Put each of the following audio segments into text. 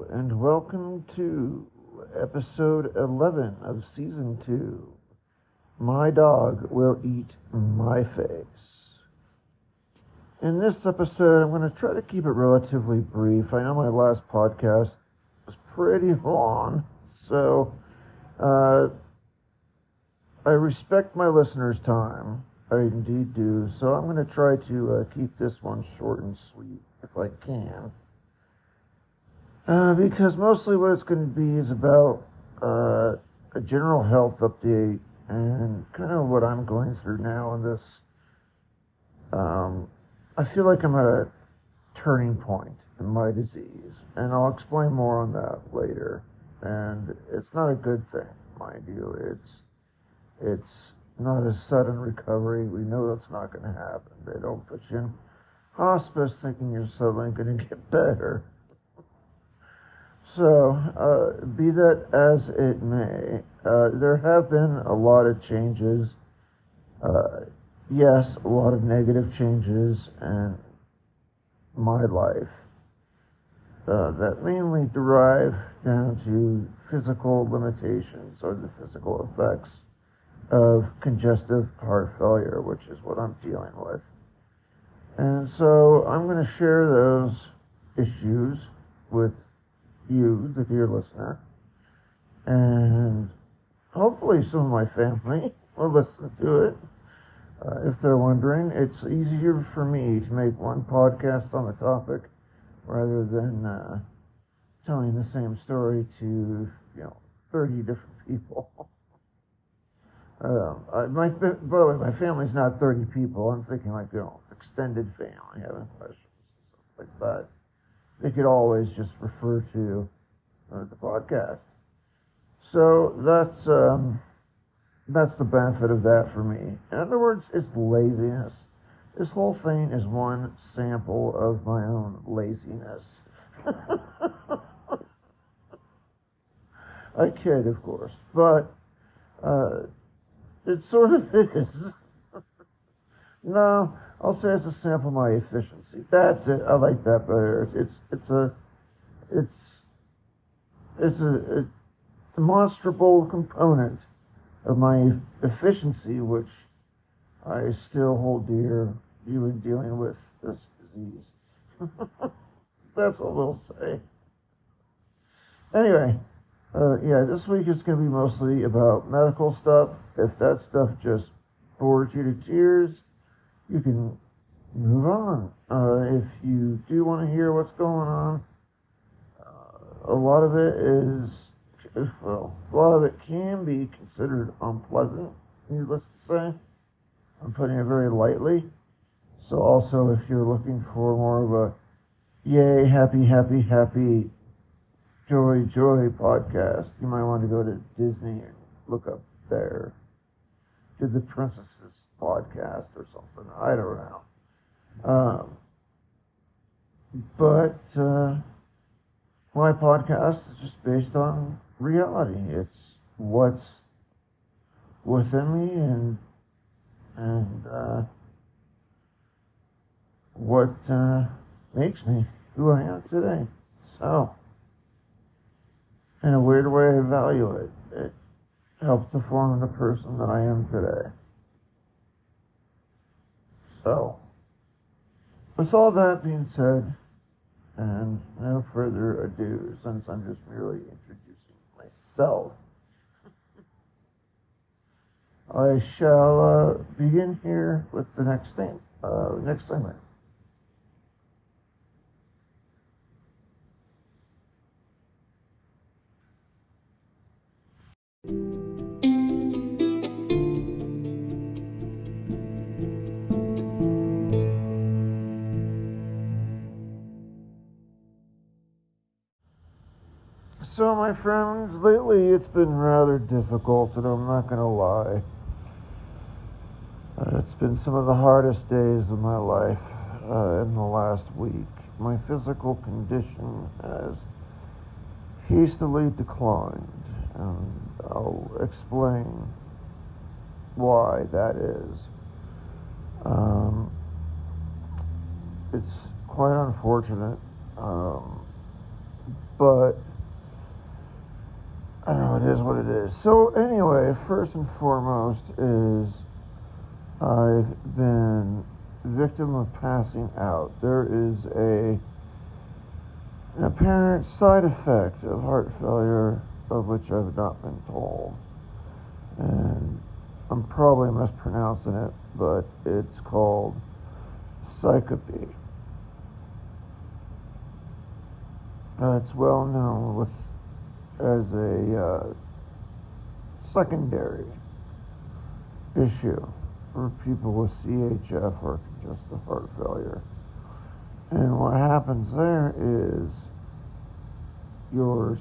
and welcome to episode 11 of season 2. My dog will eat my face. In this episode, I'm going to try to keep it relatively brief. I know my last podcast was pretty long, so I respect my listeners' time. I indeed do. So I'm going to try to keep this one short and sweet if I can. Because mostly what it's going to be is about a general health update and kind of what I'm going through now in this. I feel like I'm at a turning point in my disease, and I'll explain more on that later. And it's not a good thing, mind you. It's not a sudden recovery. We know that's not going to happen. They don't put you in hospice thinking you're suddenly going to get better. So, be that as it may, there have been a lot of changes. Yes, a lot of negative changes in my life that mainly derive down to physical limitations or the physical effects of congestive heart failure, which is what I'm dealing with. And so I'm going to share those issues with you, the dear listener, and hopefully some of my family will listen to it. If they're wondering, it's easier for me to make one podcast on the topic rather than telling the same story to 30 different people. By the way, my family's not 30 people. I'm thinking extended family, having questions and stuff like that. They could always just refer to the podcast. So that's the benefit of that for me. In other words, it's laziness. This whole thing is one sample of my own laziness. I kid, of course, but it sort of is. No, I'll say it's a sample of my efficiency. That's it. I like that better. It's a demonstrable component of my efficiency, which I still hold dear, even dealing with this disease. That's what we'll say. Anyway, this week is going to be mostly about medical stuff. If that stuff just bores you to tears, you can move on. If you do want to hear what's going on, a lot of it can be considered unpleasant, needless to say. I'm putting it very lightly. So also, if you're looking for more of a yay, happy, happy, happy, joy, joy podcast, you might want to go to Disney and look up there. Did the Princesses podcast or something. I don't know. But my podcast is just based on reality. It's what's within me and what makes me who I am today. So, in a weird way, I value it. It helps to form the person that I am today. So, with all that being said, and no further ado, since I'm just merely introducing myself, I shall begin here with the next segment. So, my friends, lately it's been rather difficult, and I'm not going to lie. It's been some of the hardest days of my life in the last week. My physical condition has hastily declined, and I'll explain why that is. It's quite unfortunate. but I don't know, it is what it is. So anyway, first and foremost is I've been victim of passing out. There is an apparent side effect of heart failure of which I've not been told. And I'm probably mispronouncing it, but it's called syncope. It's well known as a secondary issue for people with CHF or congestive heart failure. And what happens there is your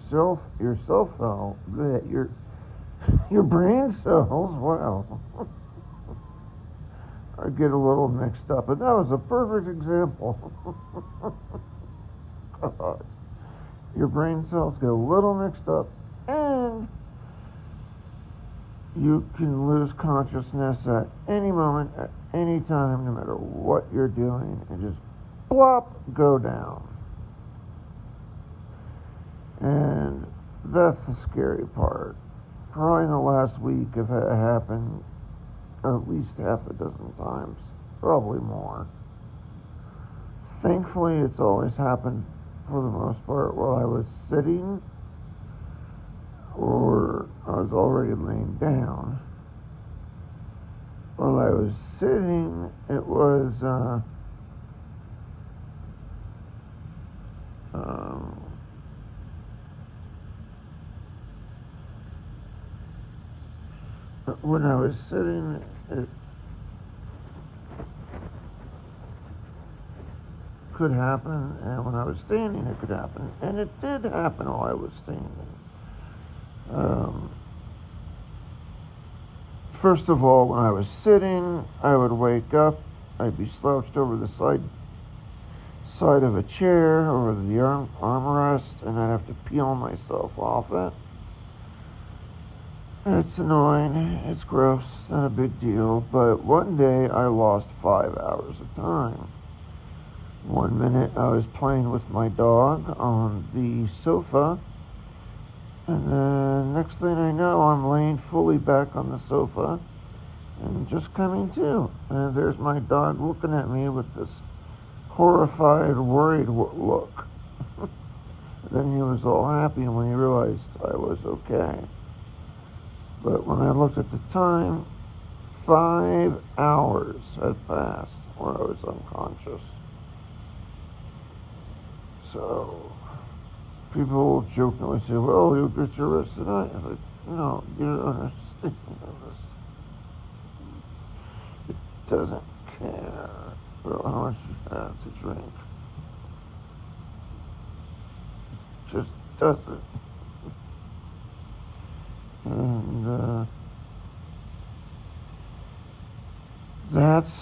brain cells, wow, I get a little mixed up. And that was a perfect example. God. Your brain cells get a little mixed up, and you can lose consciousness at any moment, at any time, no matter what you're doing, and just plop, go down. And that's the scary part. Probably in the last week, if it happened at least half a dozen times, probably more. Thankfully, it's always happened for the most part while I was sitting or I was already laying down. While I was sitting, it was when I was sitting, it could happen, and when I was standing, it could happen, and it did happen while I was standing. First of all, when I was sitting, I would wake up, I'd be slouched over the side of a chair, over the armrest, and I'd have to peel myself off it. It's annoying, it's gross, not a big deal, but one day I lost 5 hours of time. 1 minute I was playing with my dog on the sofa, and then next thing I know, I'm laying fully back on the sofa and just coming to. And there's my dog looking at me with this horrified, worried look. Then he was all happy when he realized I was okay. But when I looked at the time, 5 hours had passed where I was unconscious. So, people jokingly say, well, you'll get your rest tonight. I was like, no, you don't understand this. It doesn't care about how much you have to drink. It just doesn't. And that's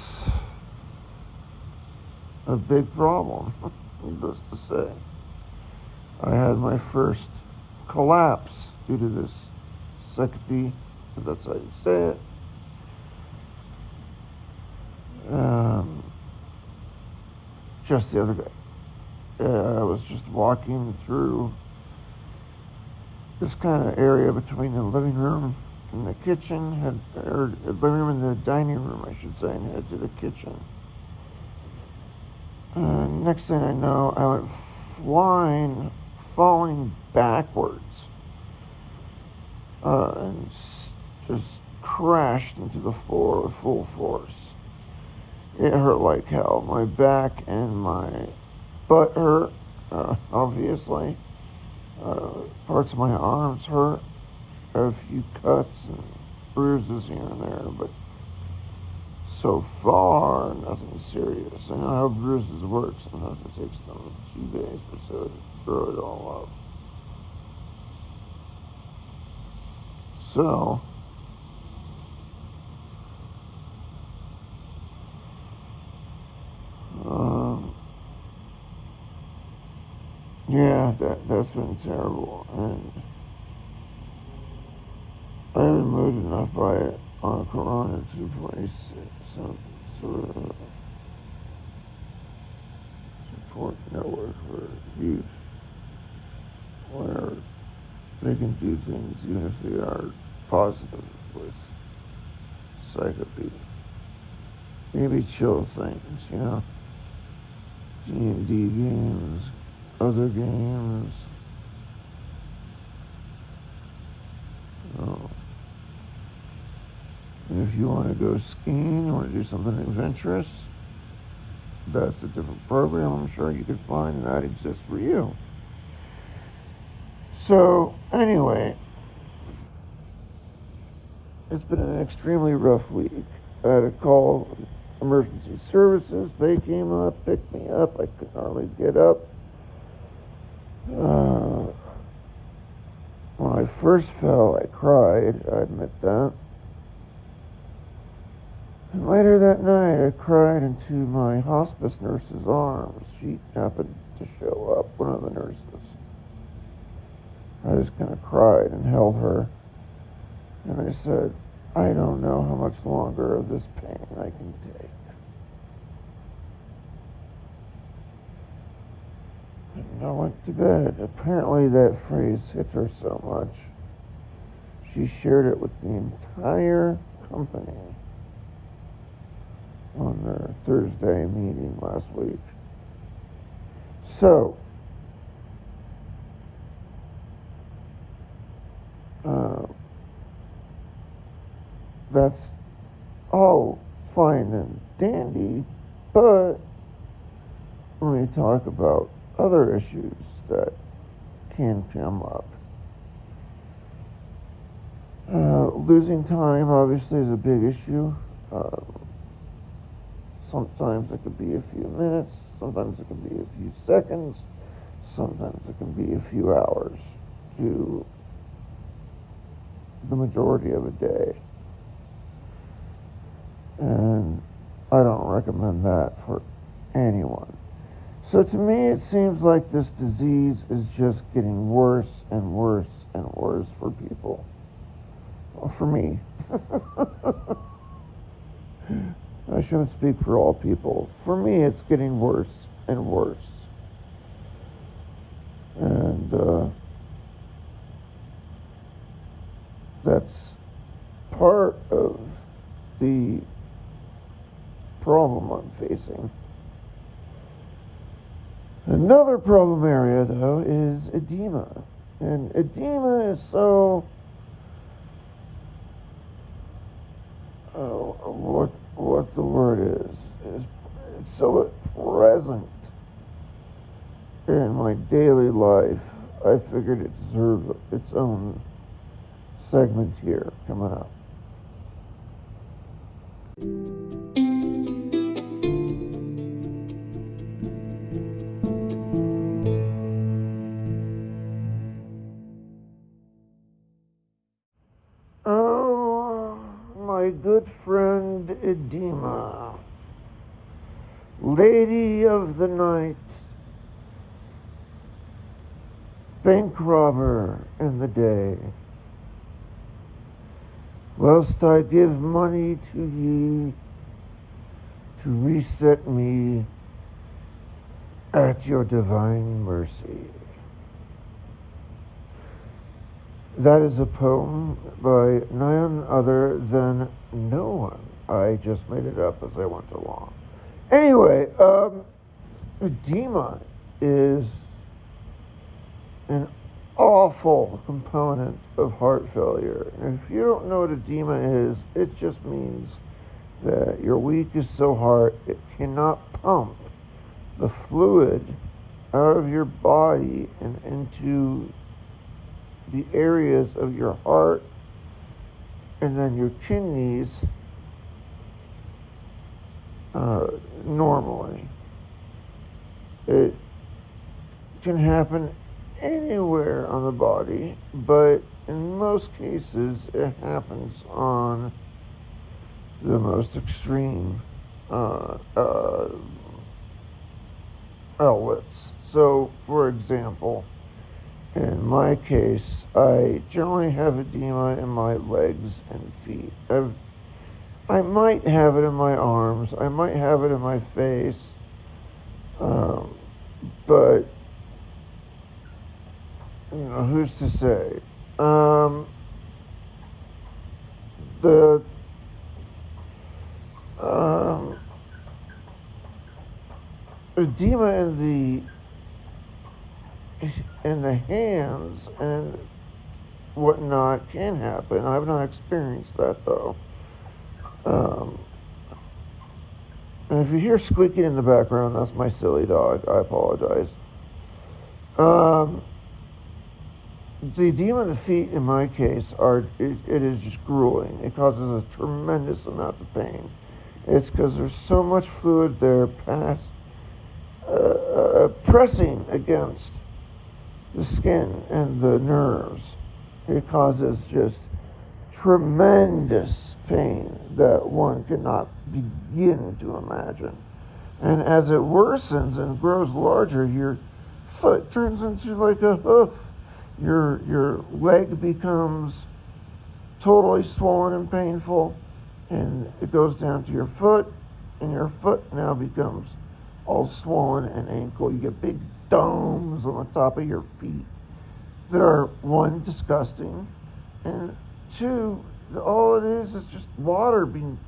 a big problem, needless to say. I had my first collapse due to this syncope, if that's how you say it. Just the other day. I was just walking through this kind of area between the living room and the kitchen, or the living room and the dining room, I should say, and head to the kitchen. And next thing I know, I went falling backwards, and just crashed into the floor with full force. It hurt like hell. My back and my butt hurt, obviously. Parts of my arms hurt. A few cuts and bruises here and there, but so far, nothing serious. I know how bruises work. Sometimes it takes them 2 days or so to grow it all up. So, yeah, that's been terrible, and I haven't moved enough by it on a Corona 2.6, some sort of support network for youth. where they can do things even if they are positive with psychopathy. Maybe chill things, D&D games, other games. And if you want to go skiing, you want to do something adventurous, that's a different program I'm sure you could find, and that exists for you. So, anyway, it's been an extremely rough week. I had to call emergency services. They came up, picked me up. I could hardly get up. When I first fell, I cried. I admit that. And later that night, I cried into my hospice nurse's arms. She happened to show up, one of the nurses. I just kind of cried and held her. And I said, I don't know how much longer of this pain I can take. And I went to bed. Apparently that phrase hit her so much, she shared it with the entire company on their Thursday meeting last week. So, that's all fine and dandy, but when we talk about other issues that can come up, losing time obviously is a big issue. Sometimes it could be a few minutes, sometimes it can be a few seconds, sometimes it can be a few hours to the majority of a day. And I don't recommend that for anyone. So to me, it seems like this disease is just getting worse and worse and worse for people. Well, for me. I shouldn't speak for all people. For me, it's getting worse and worse. And that's part of the problem I'm facing. Another problem area, though, is edema. And edema is so... what the word is it's so present in my daily life. I figured it deserved its own segment here coming up. My good friend Edema, lady of the night, bank robber in the day, whilst I give money to ye to reset me at your divine mercy. That is a poem by none other than no one. I just made it up as I went along. Anyway, edema is an awful component of heart failure. And if you don't know what edema is, it just means that your leak is so hard it cannot pump the fluid out of your body and into the areas of your heart and then your kidneys normally. It can happen anywhere on the body, but in most cases it happens on the most extreme outlets. So, for example, in my case, I generally have edema in my legs and feet. I might have it in my arms. I might have it in my face. But who's to say? The edema in the hands and whatnot can happen. I've not experienced that though. And if you hear squeaking in the background, that's my silly dog. I apologize. The edema in the feet, in my case, it is just grueling. It causes a tremendous amount of pain. It's because there's so much fluid there pressing against the skin and the nerves. It causes just tremendous pain that one cannot begin to imagine. And as it worsens and grows larger, your foot turns into like a hoof. Your leg becomes totally swollen and painful, and it goes down to your foot, and your foot now becomes all swollen and ankle. You get big domes on the top of your feet that are, one, disgusting, and two, all it is just water being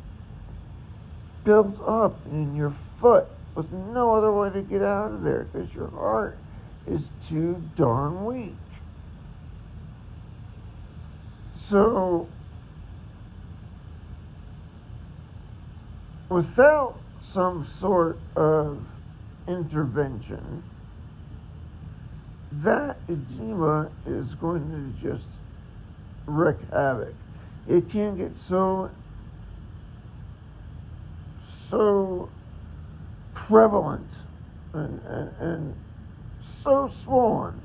built up in your foot with no other way to get out of there because your heart is too darn weak. So, without some sort of intervention, that edema is going to just wreak havoc. It can get so prevalent and so swollen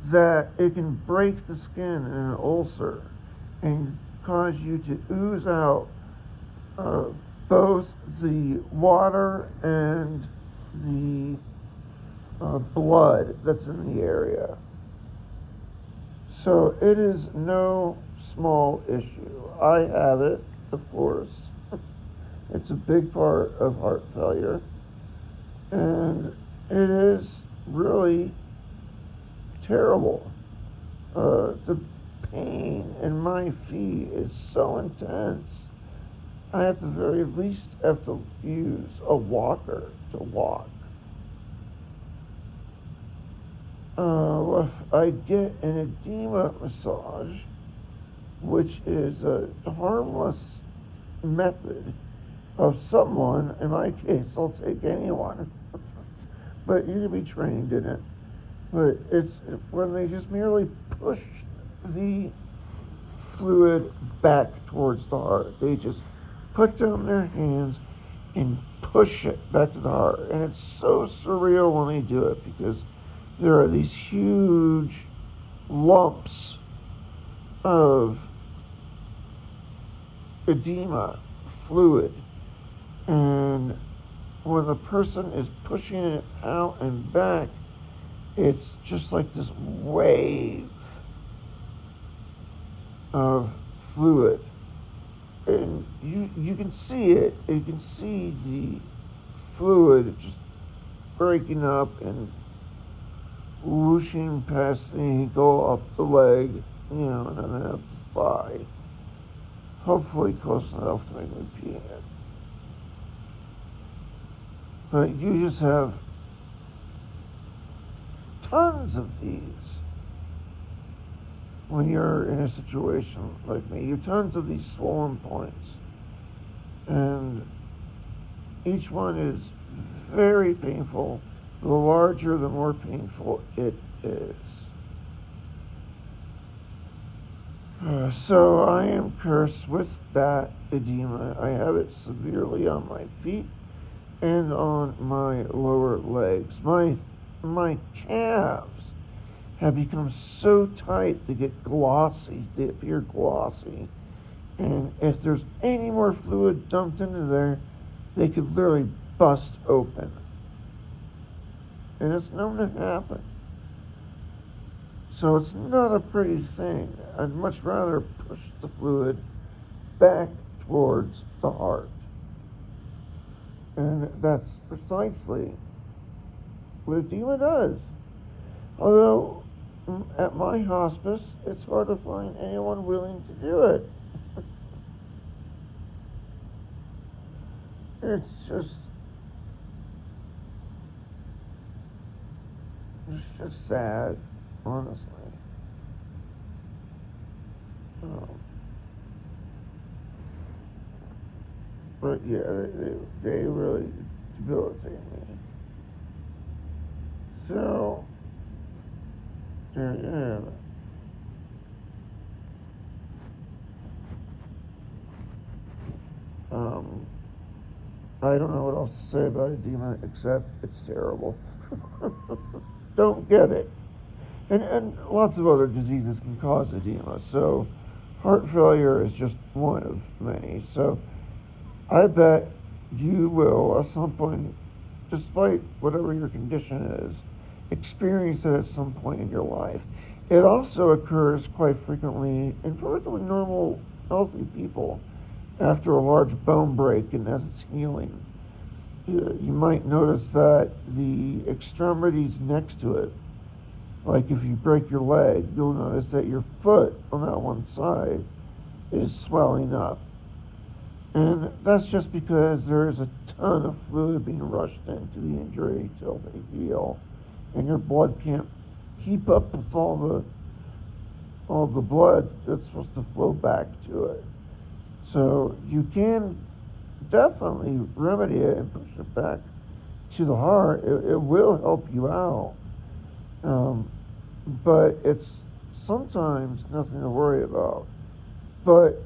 that it can break the skin in an ulcer and cause you to ooze out both the water and the blood that's in the area. So it is no small issue. I have it, of course. It's a big part of heart failure. And it is really terrible. The pain in my feet is so intense. I at the very least have to use a walker to walk. If I get an edema massage, which is a harmless method of someone, in my case, I'll take anyone, but you need to be trained in it. But it's when they just merely push the fluid back towards the heart. They just put down their hands and push it back to the heart. And it's so surreal when they do it because there are these huge lumps of edema fluid. And when the person is pushing it out and back, it's just like this wave of fluid. And you can see it. You can see the fluid just breaking up and whooshing past the ankle, up the leg, and then up the thigh. Hopefully close enough to make me pee in it. But you just have tons of these when you're in a situation like me. You have tons of these swollen points. And each one is very painful. The larger, the more painful it is. So I am cursed with that edema. I have it severely on my feet and on my lower legs. My calves have become so tight they get glossy. They appear glossy. And if there's any more fluid dumped into there, they could literally bust open. And it's known to happen. So it's not a pretty thing. I'd much rather push the fluid back towards the heart. And that's precisely what edema does. Although at my hospice, it's hard to find anyone willing to do it. It's just sad, honestly. Um, but yeah, they really debilitate me. So, yeah. Um, I don't know what else to say about edema except it's terrible. Don't get it. And lots of other diseases can cause edema. So heart failure is just one of many. So I bet you will at some point, despite whatever your condition is, experience it at some point in your life. It also occurs quite frequently in perfectly normal, healthy people after a large bone break and as it's healing. You might notice that the extremities next to it, like if you break your leg, you'll notice that your foot on that one side is swelling up. And that's just because there is a ton of fluid being rushed into the injury till they heal. And your blood can't keep up with all the blood that's supposed to flow back to it. So you can definitely remedy it and push it back to the heart. It will help you out. But it's sometimes nothing to worry about. But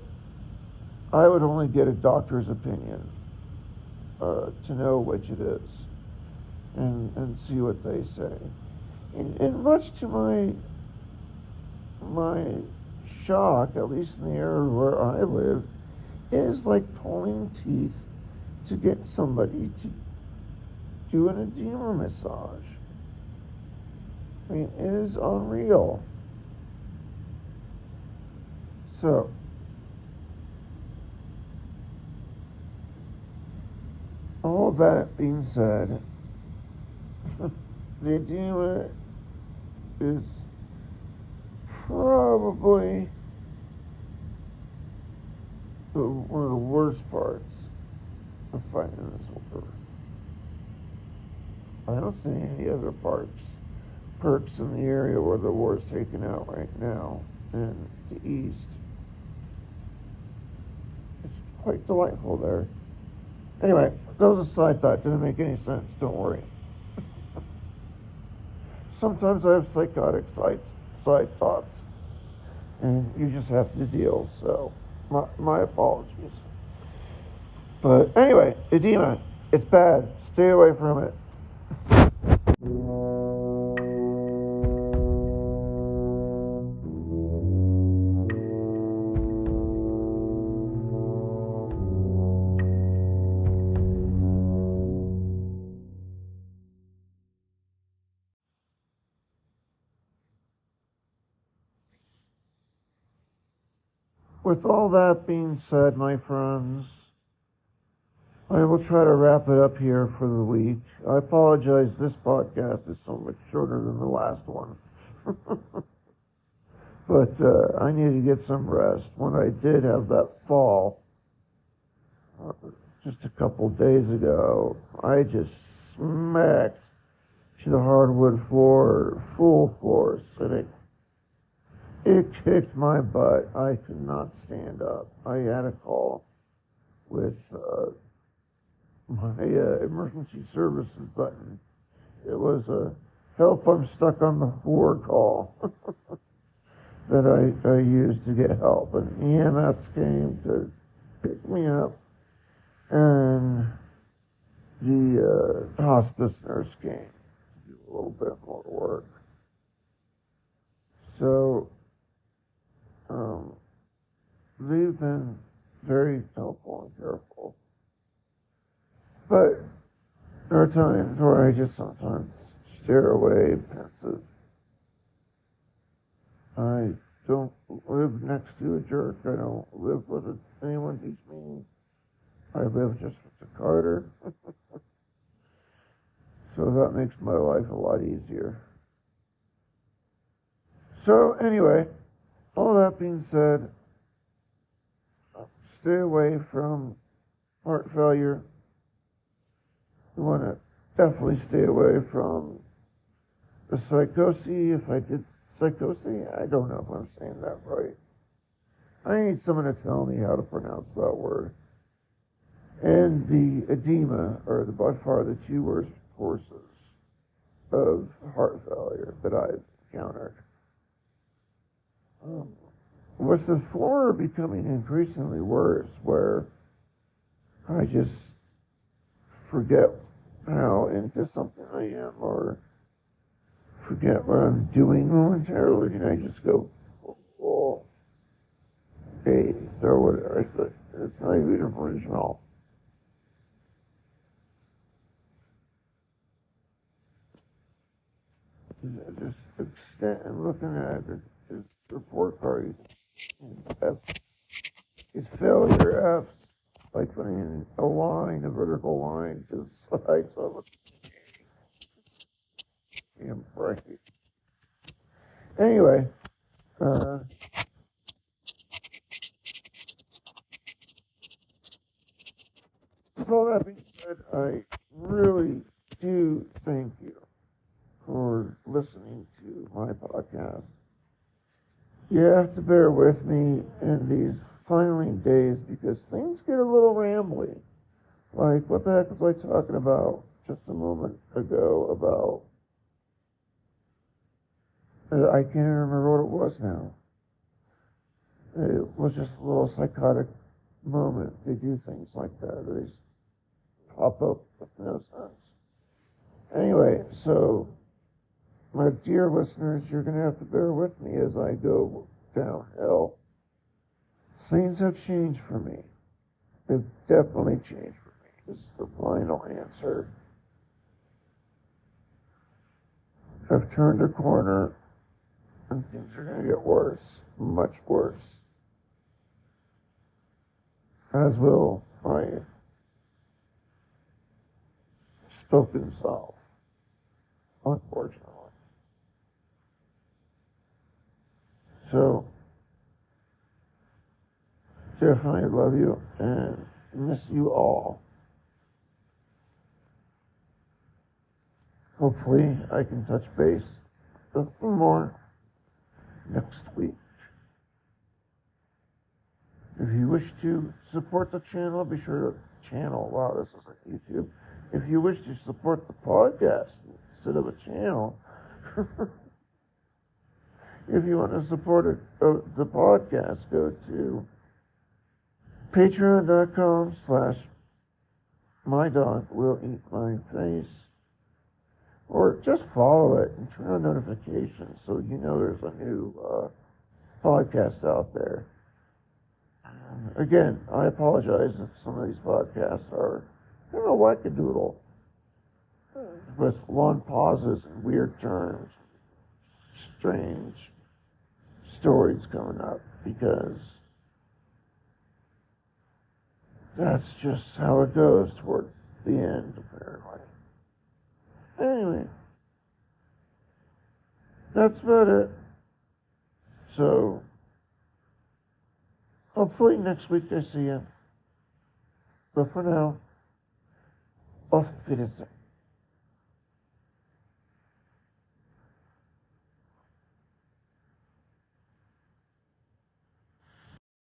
I would only get a doctor's opinion to know which it is and see what they say. And much to my shock, at least in the area where I live, it is like pulling teeth to get somebody to do an edema massage. I mean, it is unreal. So, all that being said, the edema is probably one of the worst parts of fighting this war. I don't see any other perks in the area where the war is taken out right now in the east. It's quite delightful there. Anyway, that was a side thought. Didn't make any sense. Don't worry. Sometimes I have psychotic side thoughts, and you just have to deal. So, my apologies. But anyway, edema, it's bad. Stay away from it. With all that being said, my friends, I will try to wrap it up here for the week. I apologize, this podcast is so much shorter than the last one. But I need to get some rest. When I did have that fall, just a couple days ago, I just smacked to the hardwood floor, full force, and it kicked my butt. I could not stand up. I had a call with my emergency services button. It was a help, I'm stuck on the floor call that I used to get help. And EMS came to pick me up, and the hospice nurse came to do a little bit more work. So they've been very helpful and careful. But there are times where I just sometimes stare away, pensive. I don't live next to a jerk. I don't live with anyone who's mean. I live just with the Carter. So that makes my life a lot easier. So anyway, all that being said, stay away from heart failure. You want to definitely stay away from the psychosis. If I did psychosis, I don't know if I'm saying that right. I need someone to tell me how to pronounce that word. And the edema, or by far the two worst courses of heart failure that I've encountered. With the former becoming increasingly worse, where I just forget how into something I am, or forget what I'm doing momentarily, and I just go, oh, hey, or whatever. It's not even original. Just extent and looking at it, his report card, his failure F's, like putting a line, a vertical line to the sides of it. Damn right. Anyway, with all that being said, I really do thank you for listening to my podcast. You have to bear with me in these filing days because things get a little rambly. Like, what the heck was I talking about just a moment ago about... I can't remember what it was now. It was just a little psychotic moment. They do things like that. They just pop up with no sense. Anyway, so... my dear listeners, you're going to have to bear with me as I go downhill. Things have changed for me. They've definitely changed for me. This is the final answer. I've turned a corner, and things are going to get worse, much worse. As will my spoken self, unfortunately. So, definitely love you and miss you all. Hopefully, I can touch base a little more next week. If you wish to support the channel, be sure to wow, this isn't YouTube. If you wish to support the podcast instead of a channel, if you want to support the podcast, go to patreon.com/mydogwilleeatmyface, or just follow it and turn on notifications so you know there's a new podcast out there. Again, I apologize if some of these podcasts are, I don't know, wackadoodle, with long pauses and weird terms, strange stories coming up, because that's just how it goes towards the end, apparently. Anyway, that's about it. So, hopefully next week I see you. But for now, auf Wiedersehen.